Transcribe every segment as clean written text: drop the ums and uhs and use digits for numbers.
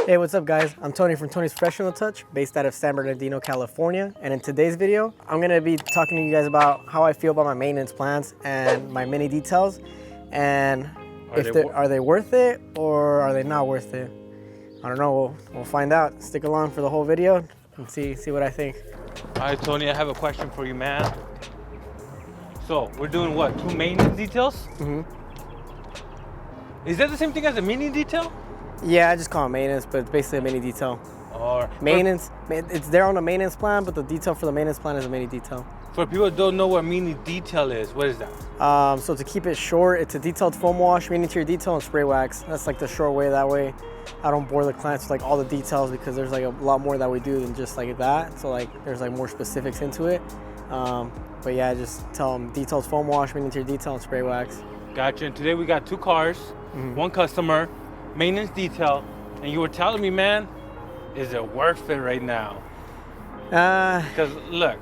Hey, what's up guys? I'm Tony from Tony's Professional Touch, based out of San Bernardino, California. And in today's video, I'm gonna be talking to you guys about how I feel about my maintenance plans and my mini details. And are they worth it or are they not worth it? I don't know, we'll find out. Stick along for the whole video and see what I think. All right, Tony, I have a question for you, man. So, we're doing what, 2 maintenance details? Mm-hmm. Is that the same thing as a mini detail? Yeah, I just call it maintenance, but it's basically a mini detail. Or maintenance, it's there on the maintenance plan, but the detail for the maintenance plan is a mini detail. For people that don't know what mini detail is, what is that? So to keep it short, it's a detailed foam wash, mini interior detail, and spray wax. That's like the short way. That way I don't bore the clients with like all the details, because there's like a lot more that we do than just like that. So like there's like more specifics into it. But yeah, I just tell them detailed foam wash, mini interior detail, and spray wax. Gotcha. And today we got 2 cars, 1 customer, maintenance detail, and you were telling me, man, is it worth it right now? Because look,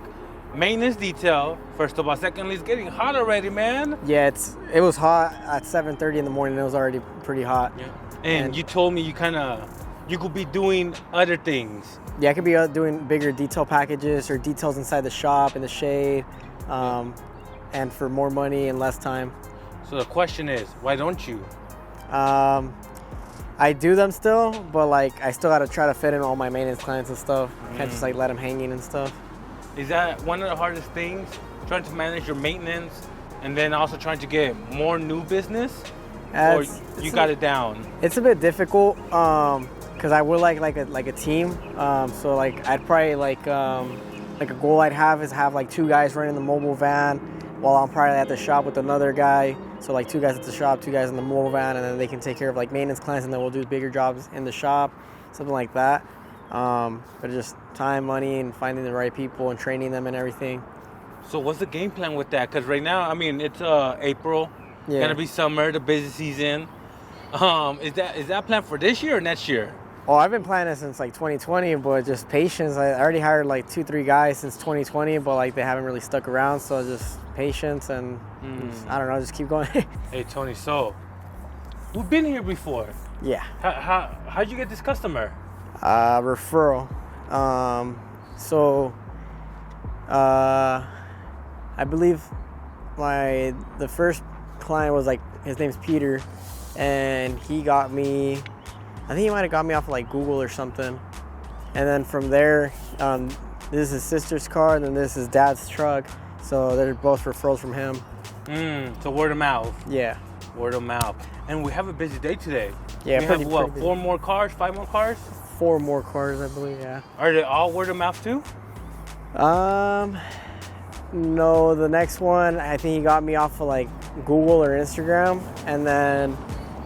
maintenance detail, first of all. Secondly, it's getting hot already, man. Yeah, it was hot at 7:30 in the morning. It was already pretty hot. Yeah. And you told me you could be doing other things. Yeah, I could be doing bigger detail packages or details inside the shop in the shade, and for more money and less time. So the question is, why don't you? I do them still, but like I still gotta try to fit in all my maintenance clients and stuff. Can't just like let them hanging and stuff. Is that one of the hardest things? Trying to manage your maintenance and then also trying to get more new business? Or you got it down? It's a bit difficult because I would like a team. So like I'd probably like a goal I'd have is have like 2 guys running the mobile van while I'm probably at the shop with another guy. So like 2 guys at the shop, 2 guys in the mobile van, and then they can take care of like maintenance clients, and then we'll do bigger jobs in the shop, something like that. But just time, money, and finding the right people and training them and everything. So what's the game plan with that? Because right now, I mean, it's April, gonna be summer, the busy season. Is that planned for this year or next year? Oh, I've been planning since like 2020, but just patience. I already hired like 2-3 guys since 2020, but like they haven't really stuck around. So just patience and I don't know, just keep going. Hey Tony, so we've been here before. Yeah. How'd you get this customer? Referral. I believe the first client was like, his name's Peter, and he got me, I think he might have got me off of like Google or something. And then from there, this is his sister's car, and then this is dad's truck. So they're both referrals from him. So word of mouth. Yeah. Word of mouth. And we have a busy day today. Yeah, we have what, 4 more cars, 5 more cars? 4 more cars, I believe, yeah. Are they all word of mouth too? No, the next one, I think he got me off of like Google or Instagram. And then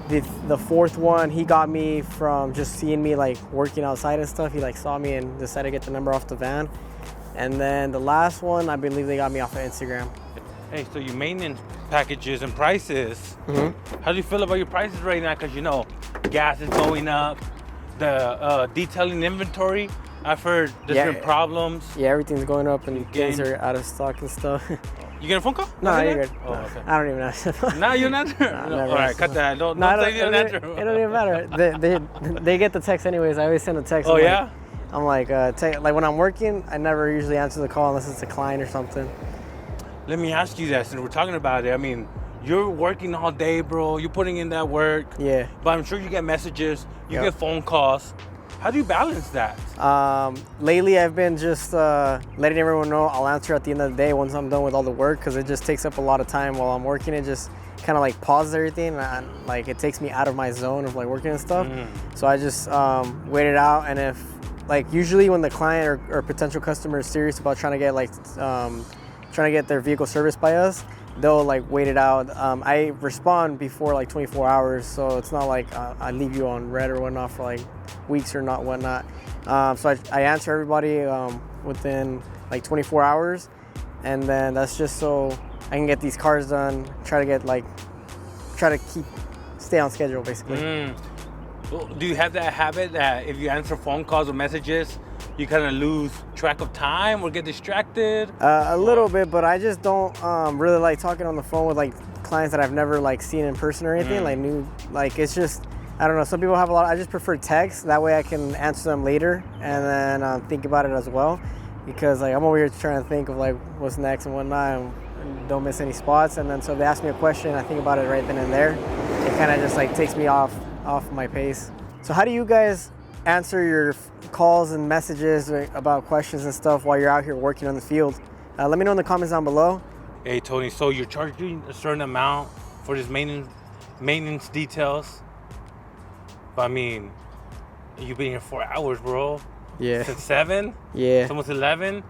the 4th one, he got me from just seeing me like working outside and stuff. He like saw me and decided to get the number off the van. And then the last one, I believe they got me off of Instagram. Hey, so your maintenance packages and prices, how do you feel about your prices right now? Because you know, gas is going up, the detailing inventory, I've heard different problems. Yeah, everything's going up and things are out of stock and stuff. You get a phone call? No, you're good. Oh, okay. I don't even know. No, you're not there? No, all right, cut that. Don't say you're not there. It don't even matter. They get the text anyways. I always send a text. Oh, yeah? I'm like, like when I'm working, I never usually answer the call unless it's a client or something. Let me ask you that, since we're talking about it. I mean, you're working all day, bro. You're putting in that work. Yeah. But I'm sure you get messages. You get phone calls. How do you balance that? Lately, I've been just letting everyone know I'll answer at the end of the day once I'm done with all the work, because it just takes up a lot of time while I'm working. It just kind of like pauses everything, and like it takes me out of my zone of like working and stuff. So I just wait it out, and if like usually when the client or potential customer is serious about trying to get like trying to get their vehicle serviced by us, they'll like wait it out. I respond before like 24 hours, so it's not like I leave you on red or whatnot for like weeks or not whatnot. So I answer everybody within like 24 hours, and then that's just so I can get these cars done. Try to stay on schedule basically. Do you have that habit that if you answer phone calls or messages, you kind of lose track of time or get distracted? A little bit, but I just don't really like talking on the phone with like clients that I've never like seen in person or anything. Like it's just I don't know, some people have a lot. I just prefer text. That way I can answer them later and then think about it as well. Because like I'm over here trying to think of like what's next and whatnot, and don't miss any spots. And then so if they ask me a question, I think about it right then and there. It kind of just like takes me off my pace. So how do you guys answer your calls and messages about questions and stuff while you're out here working on the field? Let me know in the comments down below. Hey Tony, so you're charging a certain amount for this maintenance details? But I mean, you've been here 4 hours, bro. Yeah. Since 7? Yeah. It's almost 11.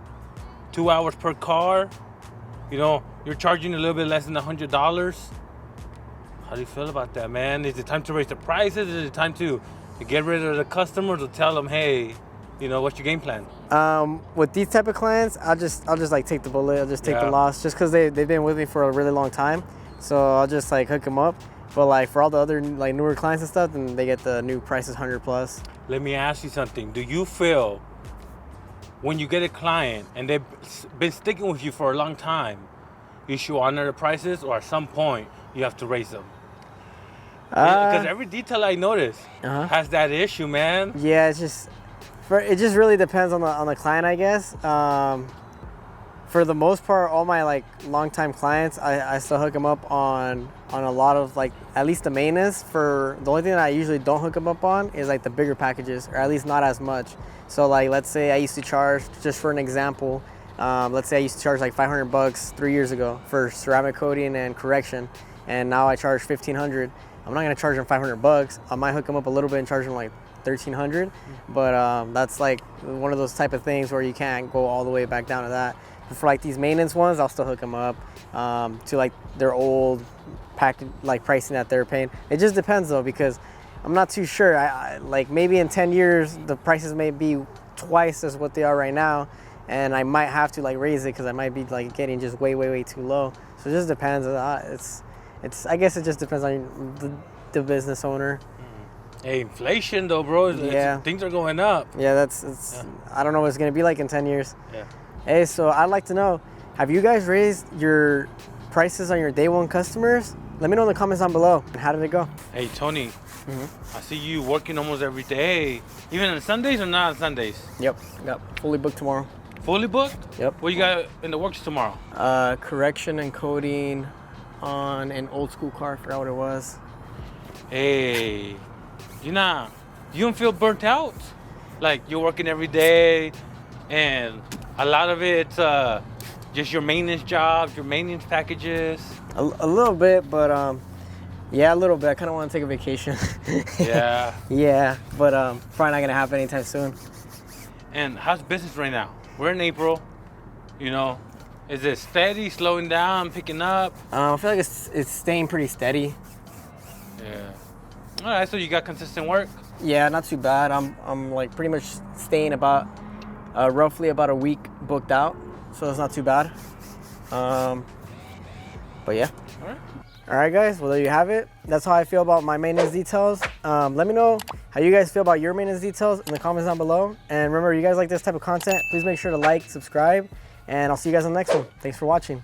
2 hours per car. You know, you're charging a little bit less than $100. How do you feel about that, man? Is it time to raise the prices? Is it time to get rid of the customers or tell them, hey, you know, what's your game plan? With these type of clients, I'll just like take the bullet. I'll just take the loss, just because they've been with me for a really long time. So I'll just like hook them up. But like for all the other like newer clients and stuff, then they get the new prices 100 plus. Let me ask you something. Do you feel when you get a client and they've been sticking with you for a long time, you should honor the prices, or at some point you have to raise them? Because every detail I notice has that issue, man. Yeah, it just really depends on the client, I guess. For the most part, all my like longtime clients, I still hook them up on a lot of like at least the maintenance. For the only thing that I usually don't hook them up on is like the bigger packages, or at least not as much. So like let's say I used to charge, just for an example, let's say I used to charge like $500 3 years ago for ceramic coating and correction, and now I charge $1,500. I'm not gonna charge them $500. I might hook them up a little bit and charge them like $1,300, but that's like one of those type of things where you can't go all the way back down to that. But for like these maintenance ones, I'll still hook them up to like their old package, like pricing that they're paying. It just depends though, because I'm not too sure. I like maybe in 10 years the prices may be twice as what they are right now, and I might have to like raise it because I might be like getting just way too low. So it just depends. I guess it just depends on the business owner. Hey, inflation though, bro. Things are going up. Yeah, I don't know what it's gonna be like in 10 years. Yeah. Hey, so I'd like to know, have you guys raised your prices on your day one customers? Let me know in the comments down below. How did it go? Hey, Tony, I see you working almost every day. Even on Sundays or not on Sundays? Yep, fully booked tomorrow. Fully booked? Yep. What you got in the works tomorrow? Correction and coating on an old school car. I forgot what it was. Hey, you don't feel burnt out? Like you're working every day and a lot of it's just your maintenance jobs, your maintenance packages? A little bit, but yeah, a little bit. I kind of want to take a vacation. Yeah. Yeah, but probably not going to happen anytime soon. And how's business right now? We're in April, you know. Is it steady, slowing down, picking up? I feel like it's staying pretty steady. Yeah. All right, so you got consistent work? Yeah, not too bad. I'm like pretty much staying about roughly about a week booked out, so it's not too bad. But yeah. All right, guys. Well, there you have it. That's how I feel about my maintenance details. Let me know how you guys feel about your maintenance details in the comments down below. And remember, you guys like this type of content, please make sure to like, subscribe, and I'll see you guys on the next one. Thanks for watching.